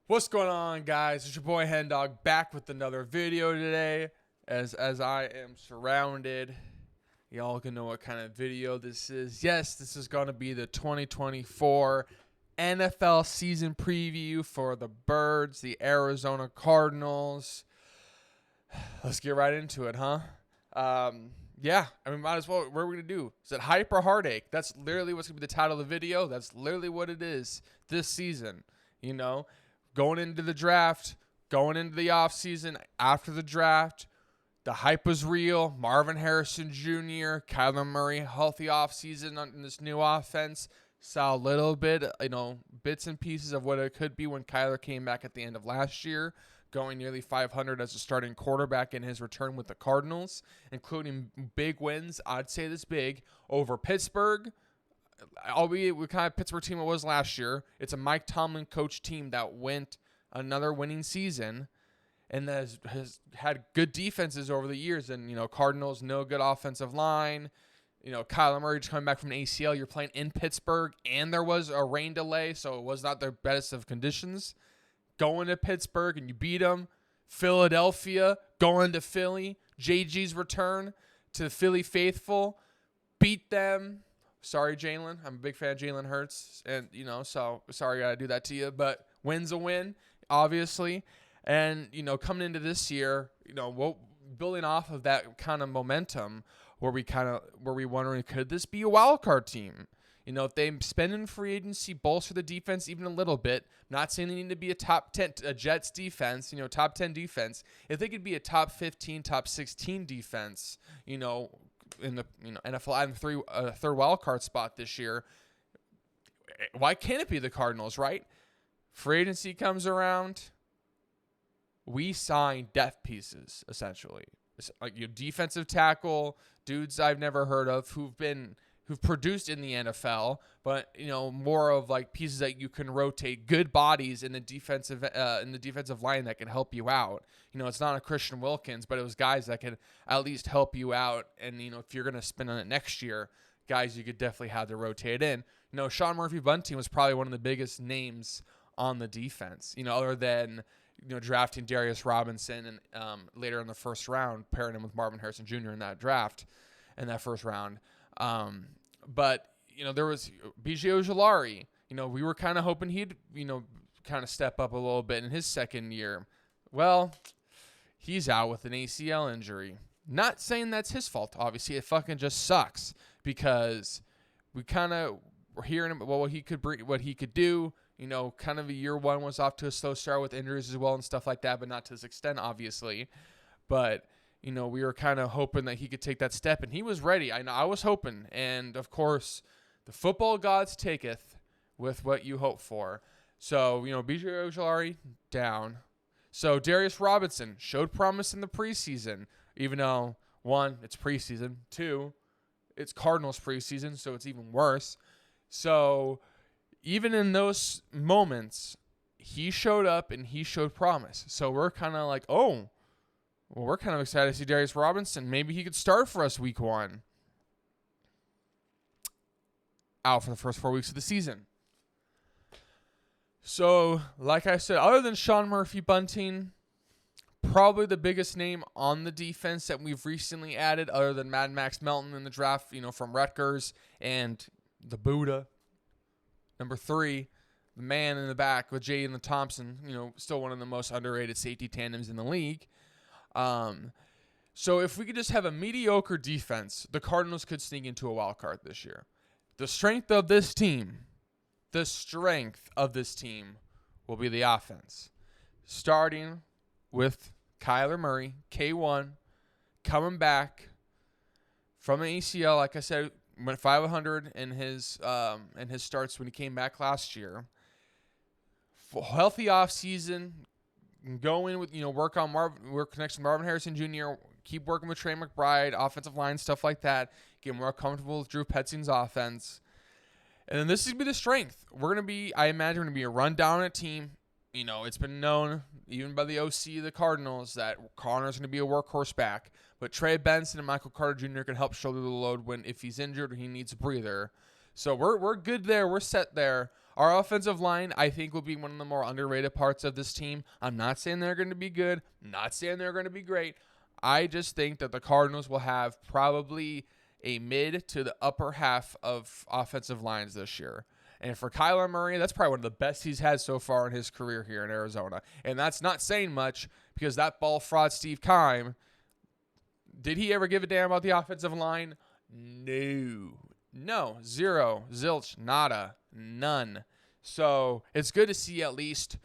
What's going on, guys? It's your boy Hendog back with another video today. As I am surrounded, y'all can know what kind of video this is. Yes, this is going to be the 2024 NFL season preview for the Birds, the Arizona Cardinals. Let's get right into it, huh? Might as well. What are we gonna do? Is it hype or heartache? That's literally what's gonna be the title of the video. That's literally what it is this season. You know. Going into the draft, going into the offseason, after the draft, the hype was real. Marvin Harrison Jr., Kyler Murray, healthy offseason in this new offense. Saw a little bit, bits and pieces of what it could be when Kyler came back at the end of last year, going nearly 500 as a starting quarterback in his return with the Cardinals, including big wins, I'd say this big, over Pittsburgh. Albeit what kind of Pittsburgh team it was last year. It's a Mike Tomlin coach team that went another winning season and that has had good defenses over the years. And, Cardinals, no good offensive line. Kyler Murray just coming back from an ACL. You're playing in Pittsburgh, and there was a rain delay, so it was not their best of conditions. Going to Pittsburgh, and you beat them. Philadelphia, going to Philly. JG's return to the Philly faithful. Beat them. Sorry, Jalen. I'm a big fan of Jalen Hurts, and so sorry I gotta do that to you. But win's a win, obviously, and coming into this year, building off of that kind of momentum, were we wondering, could this be a wild card team? If they spend in free agency, bolster the defense even a little bit. Not saying they need to be a top 10, a Jets defense, top 10 defense. If they could be a top 15, top 16 defense, in the NFL and third wild card spot this year, why can't it be the Cardinals, right? Free agency comes around, we sign depth pieces essentially. It's like your defensive tackle, dudes I've never heard of who've produced in the NFL, but more of like pieces that you can rotate, good bodies in the defensive line that can help you out. It's not a Christian Wilkins, but it was guys that can at least help you out. And if you're gonna spend on it next year, guys you could definitely have to rotate in. Sean Murphy-Bunting was probably one of the biggest names on the defense. Other than drafting Darius Robinson and later in the first round, pairing him with Marvin Harrison Jr. in that draft, in that first round. But there was B.J. Ojulari. We were kind of hoping he'd, kind of step up a little bit in his second year. Well, he's out with an ACL injury. Not saying that's his fault, obviously. It fucking just sucks because we kind of were hearing about what he could do. Kind of a year one was off to a slow start with injuries as well and stuff like that, but not to this extent, obviously. But we were kind of hoping that he could take that step, and he was ready. I was hoping, and of course, the football gods taketh with what you hope for. So, B.J. Ojulari down. So Darius Robinson showed promise in the preseason, even though, one, it's preseason. Two, it's Cardinals preseason, so it's even worse. So even in those moments, he showed up and he showed promise. So we're kind of like, oh, well, we're kind of excited to see Darius Robinson. Maybe he could start for us week one. Out for the first 4 weeks of the season. So, like I said, other than Sean Murphy-Bunting, probably the biggest name on the defense that we've recently added, other than Mad Max Melton in the draft, from Rutgers, and the Buddha, number 3, the man in the back with Jalen Thompson, still one of the most underrated safety tandems in the league. So if we could just have a mediocre defense, the Cardinals could sneak into a wild card this year. The strength of this team will be the offense. Starting with Kyler Murray, K1, coming back from an ACL. Like I said, went 500 in his starts when he came back last year. Healthy offseason. Go in with, work next to Marvin Harrison Jr., keep working with Trey McBride, offensive line, stuff like that. Get more comfortable with Drew Petzing's offense. And then this is going to be the strength. I imagine we're going to be a run-dominant team. It's been known, even by the OC of the Cardinals, that Connor's going to be a workhorse back. But Trey Benson and Michael Carter Jr. can help shoulder the load if he's injured or he needs a breather. So we're good there. We're set there. Our offensive line, I think, will be one of the more underrated parts of this team. I'm not saying they're going to be good. I'm not saying they're going to be great. I just think that the Cardinals will have probably a mid to the upper half of offensive lines this year. And for Kyler Murray, that's probably one of the best he's had so far in his career here in Arizona. And that's not saying much because that ball fraud Steve Keim, did he ever give a damn about the offensive line? No. Zero. Zilch. Nada. None. So it's good to see at least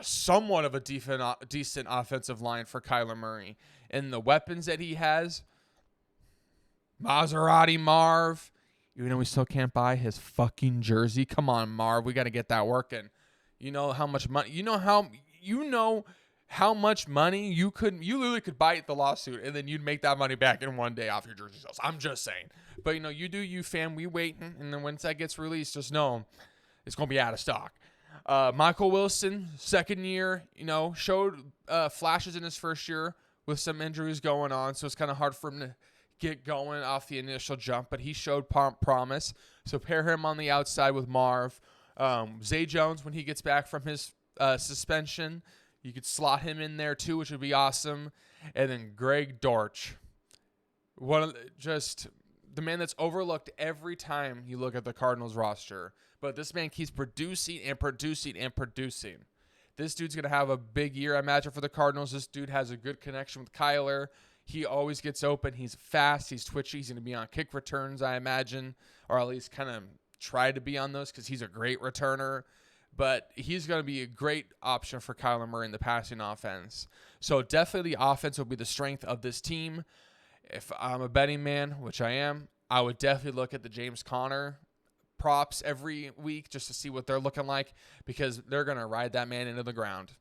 somewhat of a decent offensive line for Kyler Murray. And the weapons that he has, Maserati Marv, even though we still can't buy his fucking jersey. Come on, Marv. We got to get that working. You know how much money, you know how much money you literally could buy the lawsuit and then you'd make that money back in one day off your jersey sales. I'm just saying. But, you do you, fam. We waiting. And then once that gets released, just know it's going to be out of stock. Michael Wilson, second year, showed flashes in his first year with some injuries going on. So it's kind of hard for him to get going off the initial jump. But he showed promise. So pair him on the outside with Marv. Zay Jones, when he gets back from his suspension, you could slot him in there too, which would be awesome. And then Greg Dortch, just the man that's overlooked every time you look at the Cardinals roster. But this man keeps producing and producing and producing. This dude's going to have a big year, I imagine, for the Cardinals. This dude has a good connection with Kyler. He always gets open. He's fast. He's twitchy. He's going to be on kick returns, I imagine, or at least kind of try to be on those because he's a great returner. But he's going to be a great option for Kyler Murray in the passing offense. So definitely the offense will be the strength of this team. If I'm a betting man, which I am, I would definitely look at the James Conner props every week just to see what they're looking like because they're going to ride that man into the ground.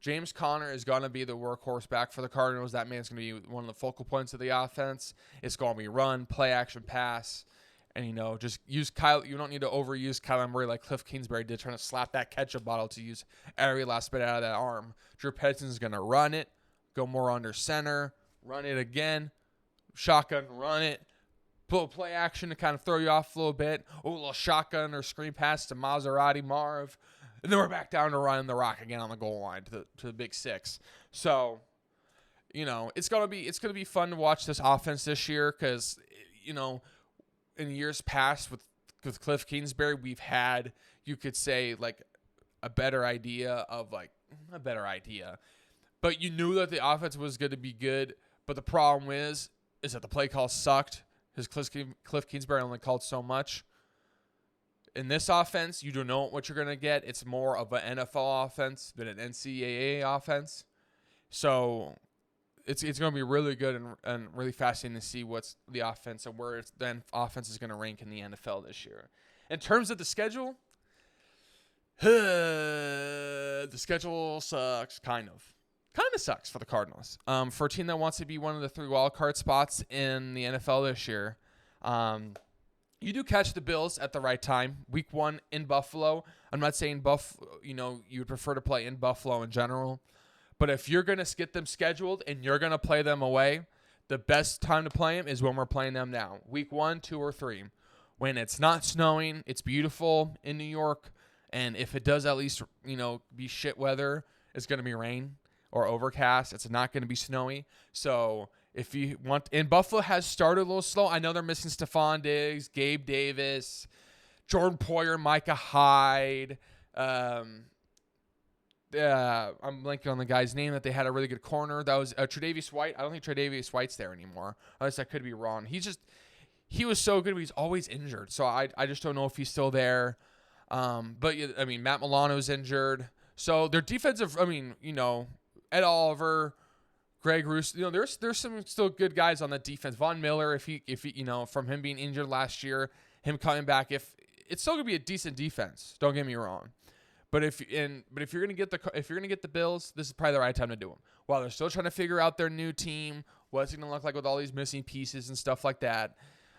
James Conner is going to be the workhorse back for the Cardinals. That man's going to be one of the focal points of the offense. It's going to be run, play action, pass. And, just use Kyle. You don't need to overuse Kyler Murray like Cliff Kingsbury did, trying to slap that ketchup bottle to use every last bit out of that arm. Drew Pedson's going to run it, go more under center, run it again, shotgun, run it, play action to kind of throw you off a little bit. A little shotgun or screen pass to Maserati Marv. And then we're back down to running the rock again on the goal line to the big six. So, it's gonna be fun to watch this offense this year because, in years past with Cliff Kingsbury, we've had, you could say, like a better idea. But you knew that the offense was going to be good. But the problem is that the play call sucked because Cliff Kingsbury only called so much. In this offense, you don't know what you're going to get. It's more of an NFL offense than an NCAA offense. So it's going to be really good and really fascinating to see what's the offense and where the offense is going to rank in the NFL this year. In terms of the schedule, the schedule sucks, kind of sucks for the Cardinals. For a team that wants to be one of the 3 wildcard spots in the NFL this year, you do catch the Bills at the right time. Week 1 in Buffalo. I'm not saying you would prefer to play in Buffalo in general. But if you're going to get them scheduled and you're going to play them away, the best time to play them is when we're playing them now. Week 1, 2, or 3. When it's not snowing, it's beautiful in New York. And if it does at least, be shit weather, it's going to be rain or overcast. It's not going to be snowy. So if you want, and Buffalo has started a little slow. I know they're missing Stephon Diggs, Gabe Davis, Jordan Poyer, Micah Hyde. I'm blanking on the guy's name that they had a really good corner. That was Tre'Davious White. I don't think Tre'Davious White's there anymore. Unless I could be wrong. He was so good, but he's always injured. So I just don't know if he's still there. But Matt Milano's injured. So their defensive, Ed Oliver, Greg Roos, there's some still good guys on that defense. Von Miller, if he from him being injured last year, him coming back, if it's still gonna be a decent defense. Don't get me wrong. But if you're gonna get the Bills, this is probably the right time to do them. While they're still trying to figure out their new team, what's it gonna look like with all these missing pieces and stuff like that.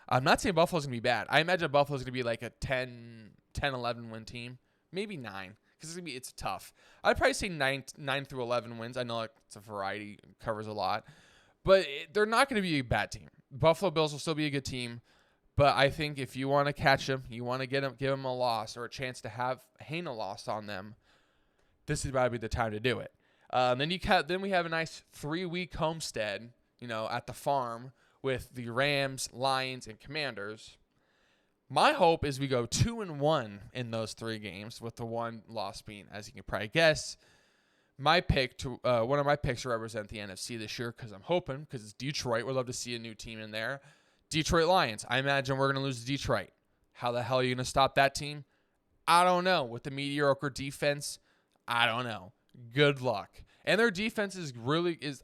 I'm not saying Buffalo's gonna be bad. I imagine Buffalo's gonna be like a 10-11 win team, maybe 9, because it's tough. I'd probably say 9 through 11 wins. I know it's a variety, covers a lot, but they're not gonna be a bad team. Buffalo Bills will still be a good team, But I think if you want to catch him, you want to give him a loss or a chance to hang a loss on them, this is probably the time to do it. Then we have a nice 3-week homestead, at the farm with the Rams, Lions, and Commanders. My hope is we go 2-1 in those 3 games, with the one loss being, as you can probably guess, one of my picks to represent the NFC this year, because I'm hoping, because it's Detroit, we'd love to see a new team in there. Detroit Lions. I imagine we're going to lose to Detroit. How the hell are you going to stop that team? I don't know. With the mediocre defense, I don't know. Good luck. And their defense is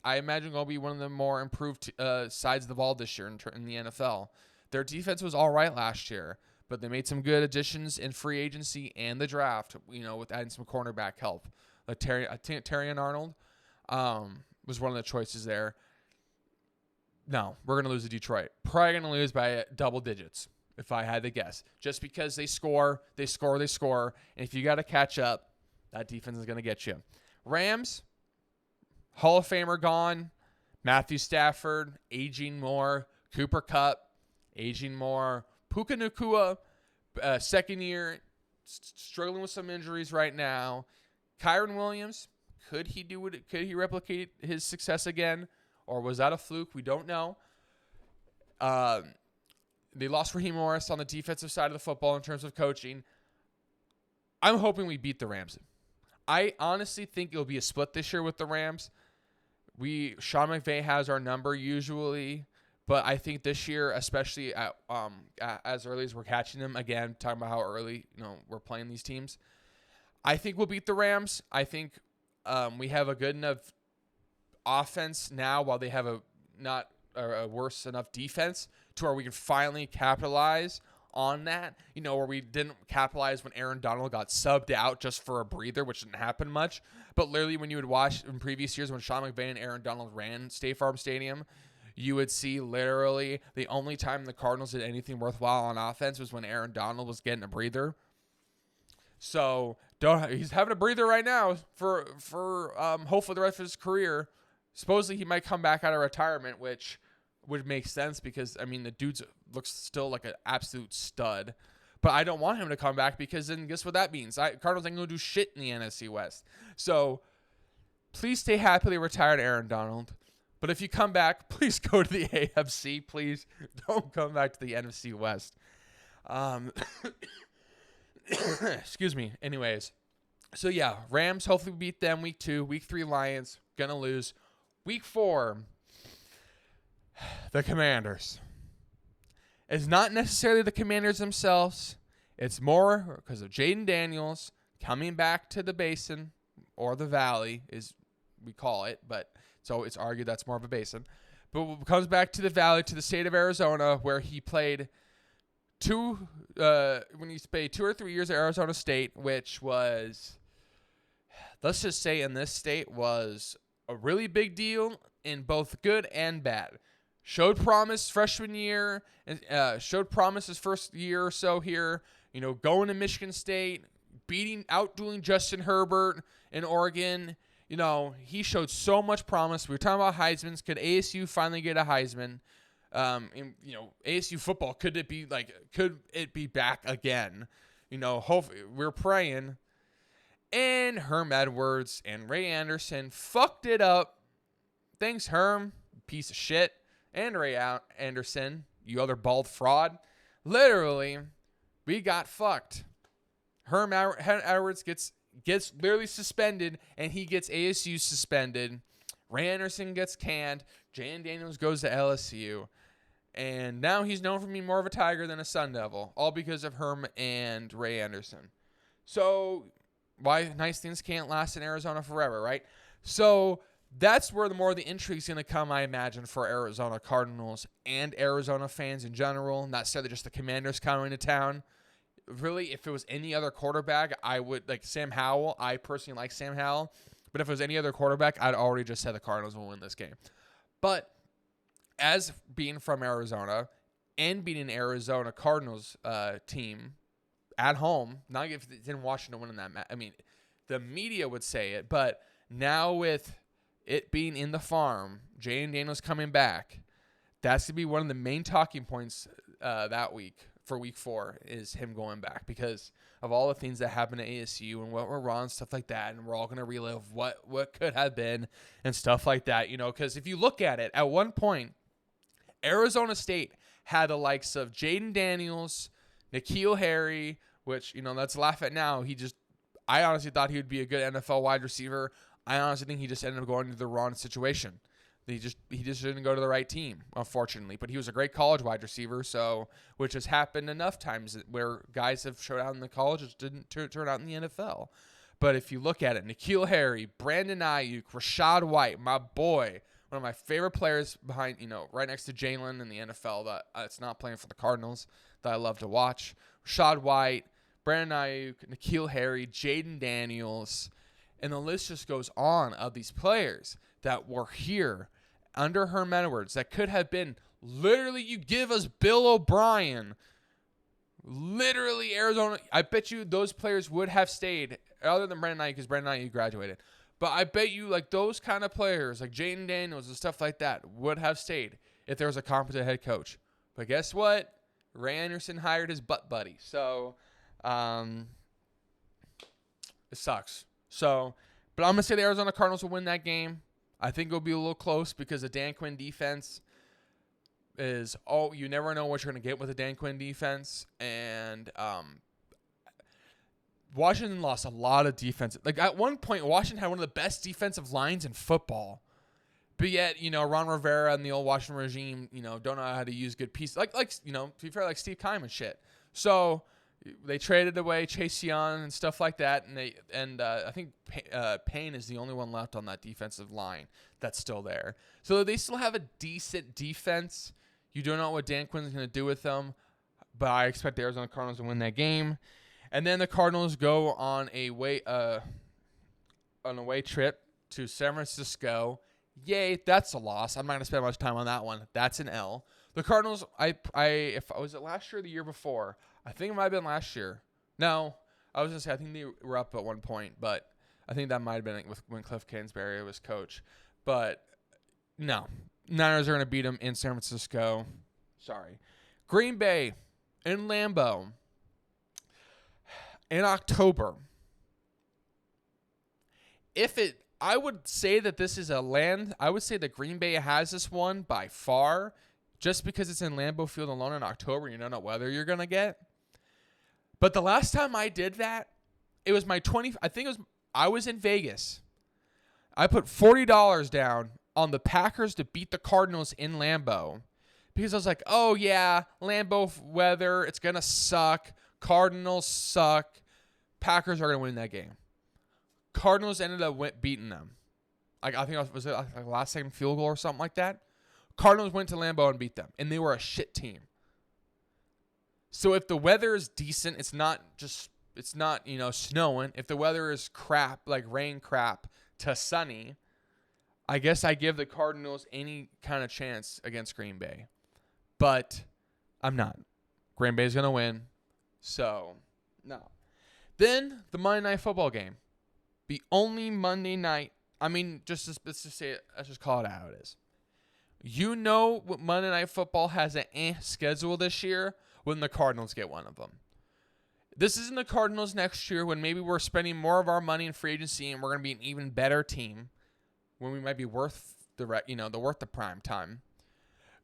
I imagine, going to be one of the more improved sides of the ball this year in the NFL. Their defense was all right last year, but they made some good additions in free agency and the draft, with adding some cornerback help. Like Terry and Arnold was one of the choices there. No, we're going to lose to Detroit. Probably going to lose by double digits, if I had to guess. Just because they score. And if you got to catch up, that defense is going to get you. Rams, Hall of Famer gone. Matthew Stafford, aging more. Cooper Kupp, aging more. Puka Nacua, second year, struggling with some injuries right now. Kyron Williams, could he do it? Could he replicate his success again? Or was that a fluke? We don't know. They lost Raheem Morris on the defensive side of the football in terms of coaching. I'm hoping we beat the Rams. I honestly think it'll be a split this year with the Rams. Sean McVay has our number usually, but I think this year, especially as early as we're catching them, again, talking about how early we're playing these teams, I think we'll beat the Rams. I think we have a good enough offense now, while they have a worse enough defense, to where we can finally capitalize on that. Where we didn't capitalize when Aaron Donald got subbed out just for a breather, which didn't happen much. But literally, when you would watch in previous years when Sean McVay and Aaron Donald ran State Farm Stadium, you would see literally the only time the Cardinals did anything worthwhile on offense was when Aaron Donald was getting a breather. So he's having a breather right now for hopefully the rest of his career. Supposedly he might come back out of retirement, which would make sense because, the dude looks still like an absolute stud. But I don't want him to come back, because then guess what that means? Cardinals ain't going to do shit in the NFC West. So please stay happily retired, Aaron Donald. But if you come back, please go to the AFC. Please don't come back to the NFC West. Excuse me. Anyways. So yeah, Rams, hopefully we beat them week 2. Week 3, Lions, going to lose. Week 4, the Commanders. It's not necessarily the Commanders themselves. It's more because of Jaden Daniels coming back to the basin, or the valley, is we call it. But so it's argued that's more of a basin. But comes back to the valley, to the state of Arizona, where he played 2 or 3 years at Arizona State, which was, let's just say in this state, was a really big deal in both good and bad. Showed promise freshman year, and showed promise his first year or so here. Going to Michigan State, outdoing Justin Herbert in Oregon. He showed so much promise. We were talking about Heisman's. Could ASU finally get a Heisman? ASU football, could it be back again? Hopefully, we're praying. And Herm Edwards and Ray Anderson fucked it up. Thanks, Herm, piece of shit. And Ray Anderson, you other bald fraud. Literally, we got fucked. Herm Edwards gets literally suspended, and he gets ASU suspended. Ray Anderson gets canned. Jaden Daniels goes to LSU. And now he's known for being more of a Tiger than a Sun Devil, all because of Herm and Ray Anderson. So why nice things can't last in Arizona forever, right? So that's where the intrigue is going to come, I imagine, for Arizona Cardinals and Arizona fans in general. Not necessarily just the Commanders coming to town. Really, if it was any other quarterback, I would like Sam Howell. I personally like Sam Howell. But if it was any other quarterback, I'd already just said the Cardinals will win this game. But as being from Arizona and being an Arizona Cardinals team at home, not if it's in Washington winning that match. The media would say it, but now with it being in the farm, Jaden Daniels coming back, that's going to be one of the main talking points that week for week 4 is him going back because of all the things that happened at ASU and what were wrong, stuff like that. And we're all going to relive what could have been and stuff like that, because if you look at it, at one point, Arizona State had the likes of Jaden Daniels, N'Keal Harry, which, let's laugh at now. I honestly thought he would be a good NFL wide receiver. I honestly think he just ended up going to the wrong situation. He just didn't go to the right team, unfortunately. But he was a great college wide receiver, which has happened enough times where guys have showed out in the college, just didn't turn out in the NFL. But if you look at it, N'Keal Harry, Brandon Ayuk, Rachaad White, my boy, one of my favorite players behind, right next to Jalen in the NFL that's not playing for the Cardinals that I love to watch. Rachaad White, Brandon Ayuk, N'Keal Harry, Jaden Daniels, and the list just goes on of these players that were here under Herm Edwards that could have been literally, you give us Bill O'Brien, literally Arizona. I bet you those players would have stayed, other than Brandon Ayuk, because Brandon Ayuk graduated. But I bet you like those kind of players, like Jaden Daniels and stuff like that, would have stayed if there was a competent head coach. But guess what? Ray Anderson hired his butt buddy. So it sucks. But I'm going to say the Arizona Cardinals will win that game. I think it'll be a little close because the Dan Quinn defense is, you never know what you're going to get with the Dan Quinn defense. And Washington lost a lot of defense. Like at one point, Washington had one of the best defensive lines in football. But yet, Ron Rivera and the old Washington regime, don't know how to use good pieces. To be fair, like Steve Keim and shit. So they traded away Chase Young and stuff like that, and I think Payne is the only one left on that defensive line that's still there. So they still have a decent defense. You don't know what Dan Quinn's going to do with them, but I expect the Arizona Cardinals to win that game. And then the Cardinals go on a away trip to San Francisco. Yay, that's a loss. I'm not going to spend much time on that one. That's an L. The Cardinals, was it last year or the year before? I think it might have been last year. No, I was going to say I think they were up at one point, but I think that might have been when Cliff Kingsbury was coach. But no, Niners are going to beat them in San Francisco. Sorry. Green Bay in Lambeau in October. I would say that this is I would say that Green Bay has this one by far, just because it's in Lambeau Field alone in October. You don't know what weather you're going to get. But the last time I did that, it was I was in Vegas. I put $40 down on the Packers to beat the Cardinals in Lambeau because I was like, oh yeah, Lambeau weather, it's going to suck. Cardinals suck. Packers are going to win that game. Cardinals ended up beating them. I think it was a last second field goal or something like that. Cardinals went to Lambeau and beat them, and they were a shit team. So if the weather is decent, it's not snowing. If the weather is crap, like rain crap to sunny, I guess I give the Cardinals any kind of chance against Green Bay. But I'm not. Green Bay's going to win. So, no. Then the Monday Night Football game. The only Monday night, let's just call it how it is. You know what Monday Night Football has an schedule this year when the Cardinals get one of them. This isn't the Cardinals next year when maybe we're spending more of our money in free agency and we're going to be an even better team when we might be worth the prime time.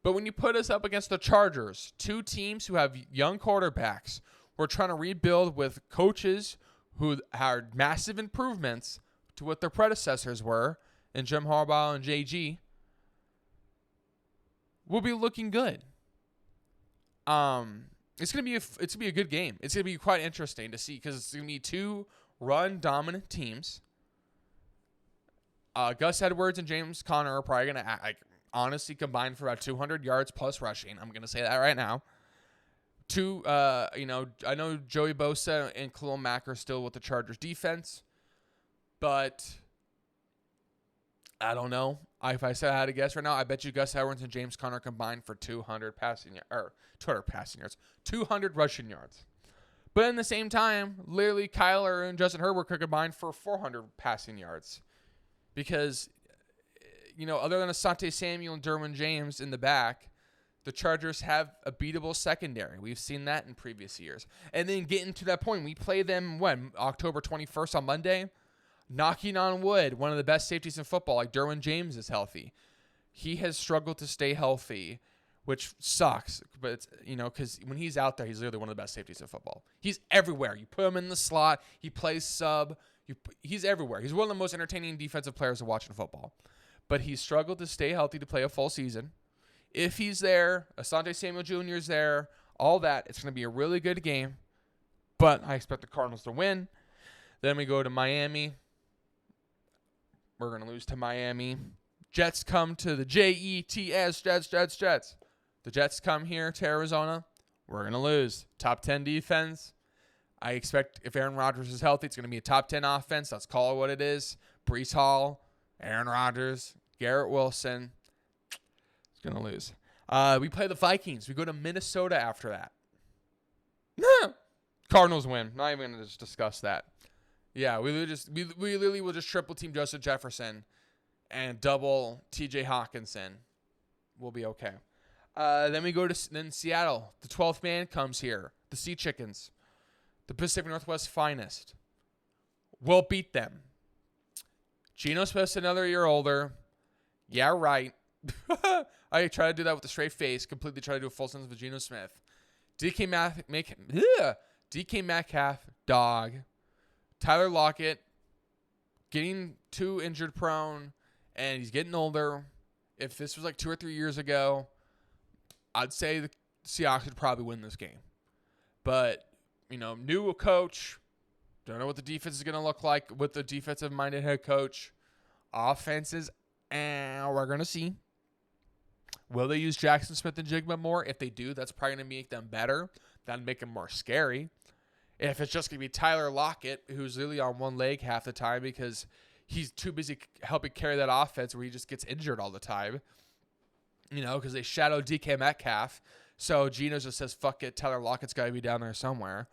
But when you put us up against the Chargers, two teams who have young quarterbacks, we're trying to rebuild with coaches who had massive improvements to what their predecessors were, in Jim Harbaugh and JG, we'll be looking good. It's gonna be a good game. It's gonna be quite interesting to see because it's gonna be two run dominant teams. Gus Edwards and James Conner are probably gonna honestly combine for about 200 yards plus rushing. I'm gonna say that right now. I know Joey Bosa and Khalil Mack are still with the Chargers defense, but I don't know. If I said I had to guess right now, I bet you Gus Edwards and James Conner combined for 200 rushing yards. But in the same time, literally Kyler and Justin Herbert could combine for 400 passing yards. Because, other than Asante Samuel and Derwin James in the back, The Chargers have a beatable secondary. We've seen that in previous years. And then getting to that point, we play them when? October 21st on Monday? Knocking on wood, one of the best safeties in football, like Derwin James, is healthy. He has struggled to stay healthy, which sucks. But, it's, because when he's out there, he's literally one of the best safeties in football. He's everywhere. You put him in the slot. He plays sub. He's everywhere. He's one of the most entertaining defensive players to watch in football. But he's struggled to stay healthy to play a full season. If he's there, Asante Samuel Jr. is there, all that, it's going to be a really good game. But I expect the Cardinals to win. Then we go to Miami. We're going to lose to Miami. Jets come to the Jets, Jets. The Jets come here to Arizona. We're going to lose. Top 10 defense. I expect if Aaron Rodgers is healthy, it's going to be a top 10 offense. Let's call it what it is. Breece Hall, Aaron Rodgers, Garrett Wilson. It's going to lose. We play the Vikings. We go to Minnesota after that. Cardinals win. Not even going to just discuss that. Yeah, we literally will just triple team Justin Jefferson and double TJ Hawkinson. We'll be okay. Then we go to Seattle. The 12th man comes here. The Sea Chickens. The Pacific Northwest finest. We'll beat them. Geno Smith's another year older. Yeah, right. I try to do that with a straight face. Completely try to do a full sentence with Geno Smith. DK Metcalf, dog. Tyler Lockett, getting too injured prone, and he's getting older. If this was like 2 or 3 years ago, I'd say the Seahawks would probably win this game. But, new coach, don't know what the defense is going to look like with the defensive-minded head coach. Offenses, we're going to see. Will they use Jackson Smith and Jigba more? If they do, that's probably going to make them better. That'd make them more scary. If it's just going to be Tyler Lockett, who's really on one leg half the time because he's too busy helping carry that offense where he just gets injured all the time, because they shadow DK Metcalf. So Geno just says, fuck it, Tyler Lockett's got to be down there somewhere.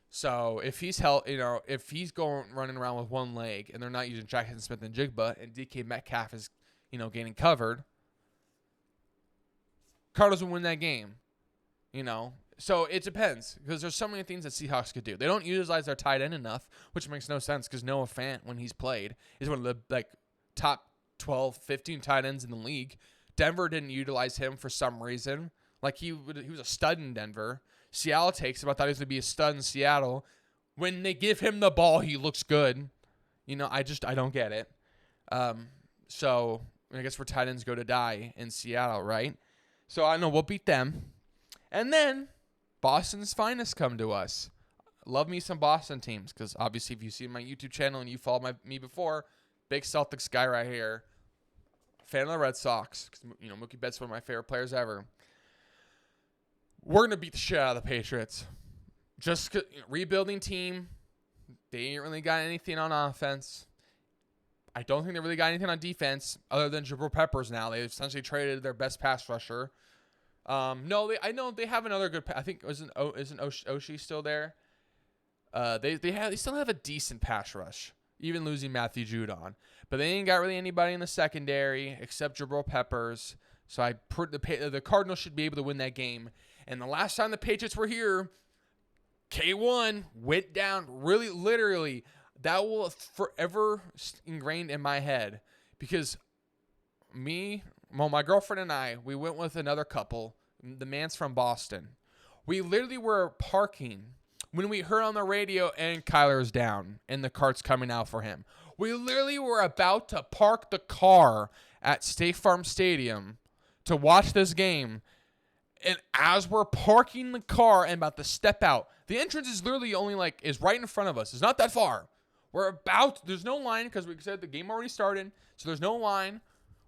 So if he's if he's running around with one leg and they're not using Jackson Smith and Jigba and DK Metcalf is, getting covered, Cardinals will win that game, So it depends because there's so many things that Seahawks could do. They don't utilize their tight end enough, which makes no sense because Noah Fant, when he's played, is one of the top 12, 15 tight ends in the league. Denver didn't utilize him for some reason. He was a stud in Denver. Seattle takes him. I thought he was going to be a stud in Seattle. When they give him the ball, he looks good. I don't get it. So I guess where tight ends go to die in Seattle, right? So I know we'll beat them. And then Boston's finest come to us. Love me some Boston teams because obviously if you see my YouTube channel and you followed me before, big Celtics guy right here. Fan of the Red Sox. Mookie Betts one of my favorite players ever. We're going to beat the shit out of the Patriots. Just rebuilding team. They ain't really got anything on offense. I don't think they really got anything on defense other than Jabril Peppers now. They essentially traded their best pass rusher. I know they have another good. I think isn't Oshie still there? They still have a decent pass rush, even losing Matthew Judon. But they ain't got really anybody in the secondary except Jabril Peppers. So the Cardinals should be able to win that game. And the last time the Patriots were here, K1 went down. Really, literally, that will forever ingrained in my head because my girlfriend and I, we went with another couple. The man's from Boston. We literally were parking when we heard on the radio and Kyler's down and the cart's coming out for him. We literally were about to park the car at State Farm Stadium to watch this game. And as we're parking the car and about to step out, the entrance is literally is right in front of us. It's not that far. There's no line because we said the game already started. So there's no line.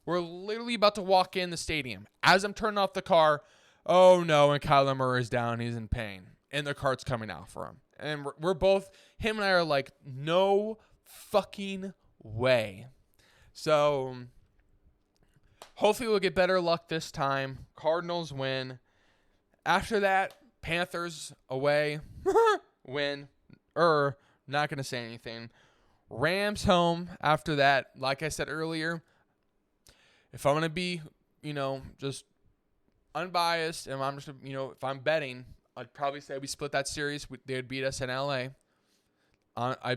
We're literally about to walk in the stadium. As I'm turning off the car, oh no, and Kyler Murray is down. He's in pain. And the cart's coming out for him. And we're both, him and I are like, no fucking way. So hopefully we'll get better luck this time. Cardinals win. After that, Panthers away. Win. Not going to say anything. Rams home after that. Like I said earlier, if I'm going to be, just unbiased, and I'm just, if I'm betting, I'd probably say we split that series. They'd beat us in LA. I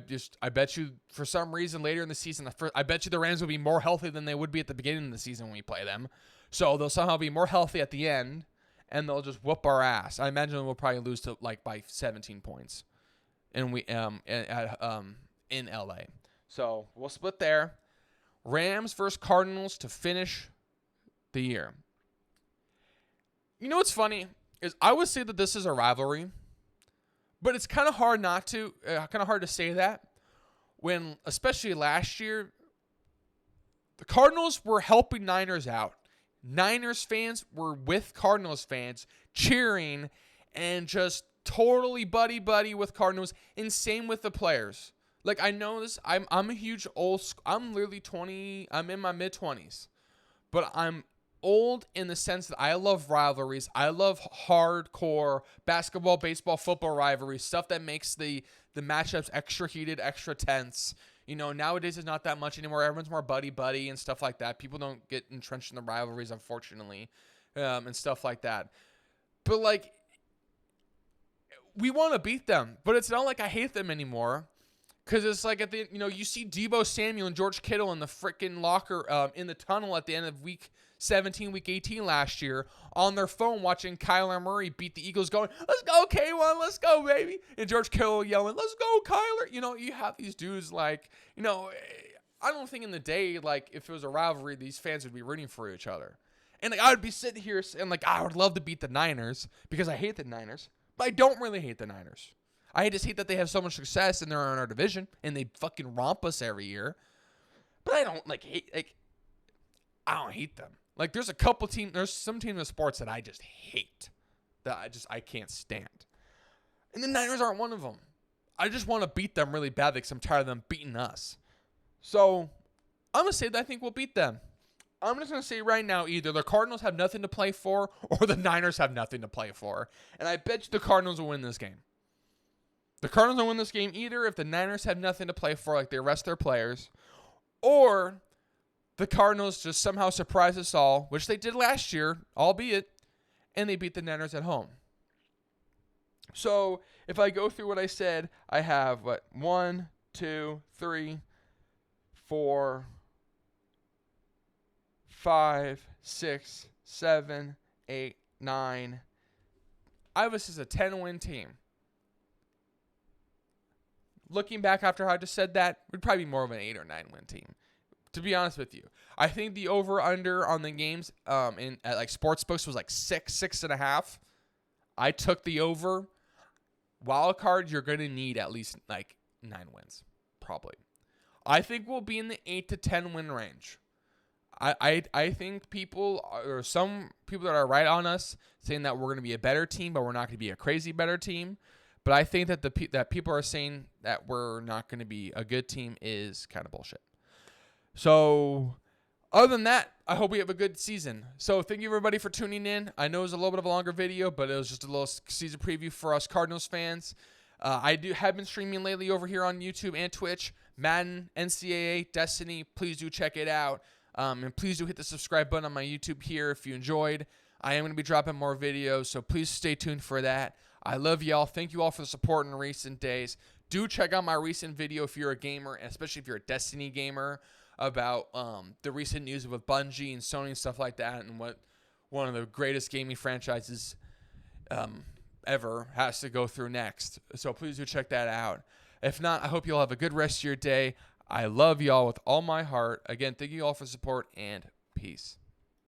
bet you for some reason later in the season, I bet you the Rams will be more healthy than they would be at the beginning of the season when we play them. So they'll somehow be more healthy at the end, and they'll just whoop our ass. I imagine we'll probably lose to by 17 points, and in LA. So we'll split there. Rams versus Cardinals to finish the year. You know what's funny is I would say that this is a rivalry, but it's kind of hard to say that when, especially last year, the Cardinals were helping Niners out. Niners fans were with Cardinals fans cheering and just totally buddy with Cardinals, and same with the players. Like, I know this, I'm a huge I'm literally 20, I'm in my mid-20s, but I'm old in the sense that I love rivalries. I love hardcore basketball, baseball, football rivalries, stuff that makes the matchups extra heated, extra tense. Nowadays it's not that much anymore. Everyone's more buddy and stuff like that. People don't get entrenched in the rivalries, unfortunately, and stuff like that. But, like, we want to beat them, but it's not like I hate them anymore. Because it's like you see Deebo Samuel and George Kittle in the freaking locker, in the tunnel at the end of week 17, week 18 last year, on their phone watching Kyler Murray beat the Eagles, going, "Let's go, K1, let's go, baby," and George Kittle yelling, "Let's go, Kyler." You have these dudes I don't think in the day, like, if it was a rivalry, these fans would be rooting for each other, and I would be sitting here and I would love to beat the Niners because I hate the Niners, but I don't really hate the Niners. I just hate that they have so much success and they're in our division and they fucking romp us every year. But I don't I don't hate them. Like, there's some teams in sports that I just hate, that I can't stand. And the Niners aren't one of them. I just want to beat them really badly because I'm tired of them beating us. So I'm going to say that I think we'll beat them. I'm just going to say right now, either the Cardinals have nothing to play for or the Niners have nothing to play for. And I bet you the Cardinals will win this game. The Cardinals will win this game either if the Niners have nothing to play for, like they rest their players, or the Cardinals just somehow surprise us all, which they did last year, albeit, and they beat the Niners at home. So if I go through what I said, I have 1, 2, 3, 4, 5, 6, 7, 8, 9. I have this as a 10-win team. Looking back after how I just said that, we'd probably be more of an 8 or 9-win team, to be honest with you. I think the over-under on the games at sportsbooks was 6.5. I took the over. Wild card, you're going to need at least 9 wins, probably. I think we'll be in the 8 to 10 win range. I think some people that are right on us saying that we're going to be a better team, but we're not going to be a crazy better team. But I think that that people are saying that we're not going to be a good team is kind of bullshit. So, other than that, I hope we have a good season. So, thank you everybody for tuning in. I know it was a little bit of a longer video, but it was just a little season preview for us Cardinals fans. I have been streaming lately over here on YouTube and Twitch. Madden, NCAA, Destiny. Please do check it out. And please do hit the subscribe button on my YouTube here if you enjoyed. I am going to be dropping more videos, so please stay tuned for that. I love y'all. Thank you all for the support in recent days. Do check out my recent video if you're a gamer, and especially if you're a Destiny gamer, about the recent news with Bungie and Sony and stuff like that, and what one of the greatest gaming franchises ever has to go through next. So please do check that out. If not, I hope you all have a good rest of your day. I love y'all with all my heart. Again, thank you all for support, and peace.